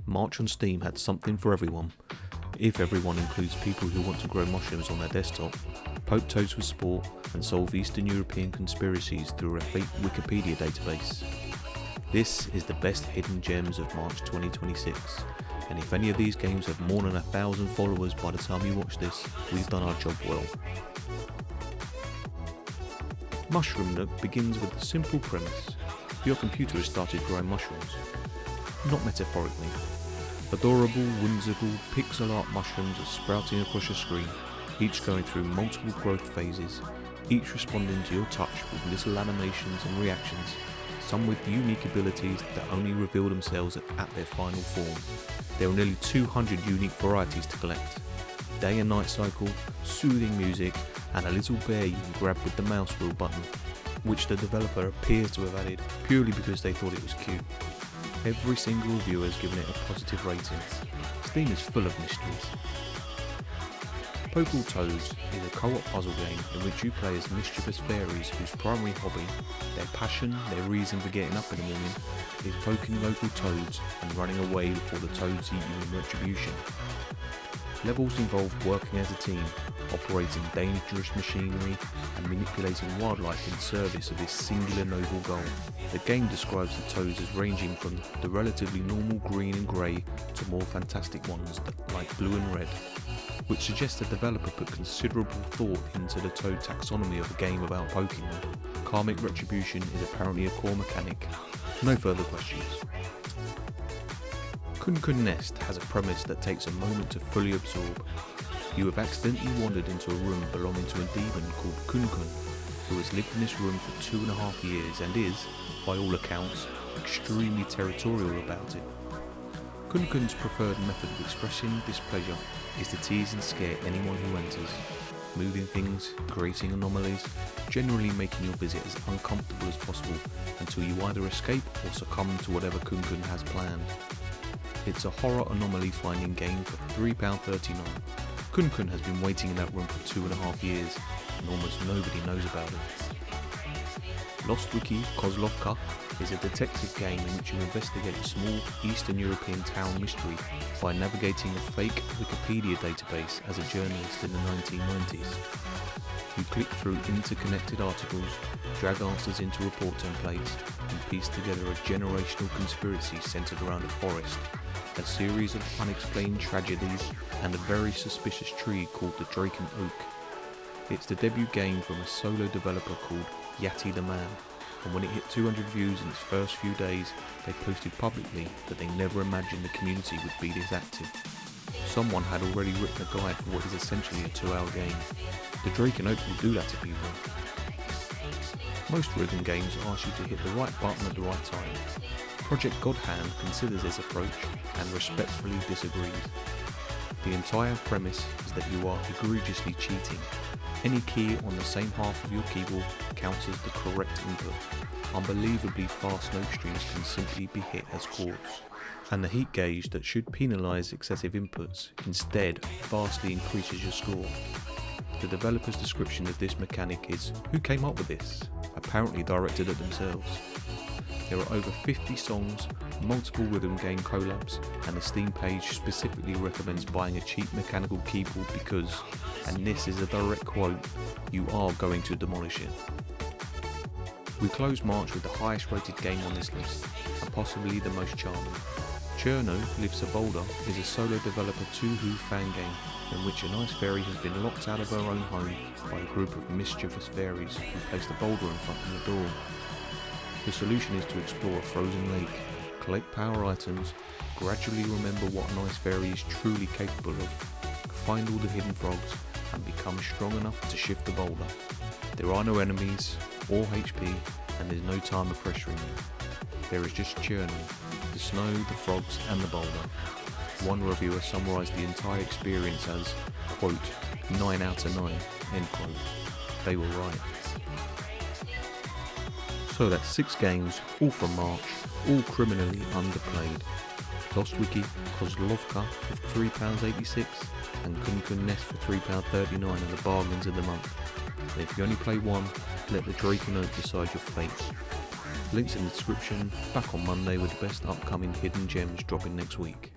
March on Steam had something for everyone, if everyone includes people who want to grow mushrooms on their desktop, poke toads with sport, and solve Eastern European conspiracies through a fake Wikipedia database. This is the best hidden gems of March 2026, and if any of these games have more than 1,000 followers by the time you watch this, we've done our job well. Mushroom Nook begins with a simple premise. Your computer has started growing mushrooms. Not metaphorically. Adorable, whimsical, pixel art mushrooms are sprouting across your screen, each going through multiple growth phases, each responding to your touch with little animations and reactions, some with unique abilities that only reveal themselves at their final form. There are nearly 200 unique varieties to collect. Day and night cycle, soothing music, and a little bear you can grab with the mouse wheel button, which the developer appears to have added purely because they thought it was cute. Every single reviewer has given it a positive rating. Steam is full of mysteries. Poke Toads is a co-op puzzle game in which you play as mischievous fairies whose primary hobby, their passion, their reason for getting up in the morning, is poking local toads and running away before the toads eat you in retribution. Levels involve working as a team, operating dangerous machinery and manipulating wildlife in service of this singular noble goal. The game describes the toads as ranging from the relatively normal green and grey to more fantastic ones like blue and red, which suggests the developer put considerable thought into the toad taxonomy of a game about poking them. Karmic retribution is apparently a core mechanic. No further questions. KunKunNest has a premise that takes a moment to fully absorb. You have accidentally wandered into a room belonging to a demon called Kun Kun, who has lived in this room for 2.5 years and is, by all accounts, extremely territorial about it. Kun Kun's preferred method of expressing displeasure is to tease and scare anyone who enters, moving things, creating anomalies, generally making your visit as uncomfortable as possible until you either escape or succumb to whatever Kun Kun has planned. It's a horror anomaly finding game for £3.39. Kun Kun has been waiting in that room for 2.5 years and almost nobody knows about it. Lost Wiki Kozlovka is a detective game in which you investigate a small Eastern European town mystery by navigating a fake Wikipedia database as a journalist in the 1990s. You click through interconnected articles, drag answers into report templates, and piece together a generational conspiracy centered around a forest, a series of unexplained tragedies, and a very suspicious tree called the Draken Oak. It's the debut game from a solo developer called Yati the Man, and when it hit 200 views in its first few days, they posted publicly that they never imagined the community would be this active. Someone had already written a guide for what is essentially a 2-hour game. The Draken Oak will do that to people. Most rhythm games ask you to hit the right button at the right time. PROJEKT GODHAND considers this approach and respectfully disagrees. The entire premise is that you are egregiously cheating. Any key on the same half of your keyboard counts as the correct input. Unbelievably fast note strings can simply be hit as chords. And the heat gauge that should penalise excessive inputs instead vastly increases your score. The developer's description of this mechanic is, "Who came up with this?" apparently directed at themselves. There are over 50 songs, multiple rhythm game collabs, and the Steam page specifically recommends buying a cheap mechanical keyboard because, and this is a direct quote, "you are going to demolish it." We close March with the highest rated game on this list, and possibly the most charming. Cherno Lifts a Boulder is a solo developer 2-Who fan game in which a nice fairy has been locked out of her own home by a group of mischievous fairies who placed a boulder in front of the door. The solution is to explore a frozen lake, collect power items, gradually remember what a nice fairy is truly capable of, find all the hidden frogs, and become strong enough to shift the boulder. There are no enemies, or HP, and there's no timer pressuring you. There is just Cherno, the snow, the frogs, and the boulder. One reviewer summarised the entire experience as, quote, 9 out of 9, end quote. They were right. So that's 6 games, all from March, all criminally underplayed. Lost Wiki Kozlovka for £3.86 and KunKunNest for £3.39 are the bargains of the month. And if you only play one, let the Draken Oak decide your fate. Links in the description, back on Monday with the best upcoming hidden gems dropping next week.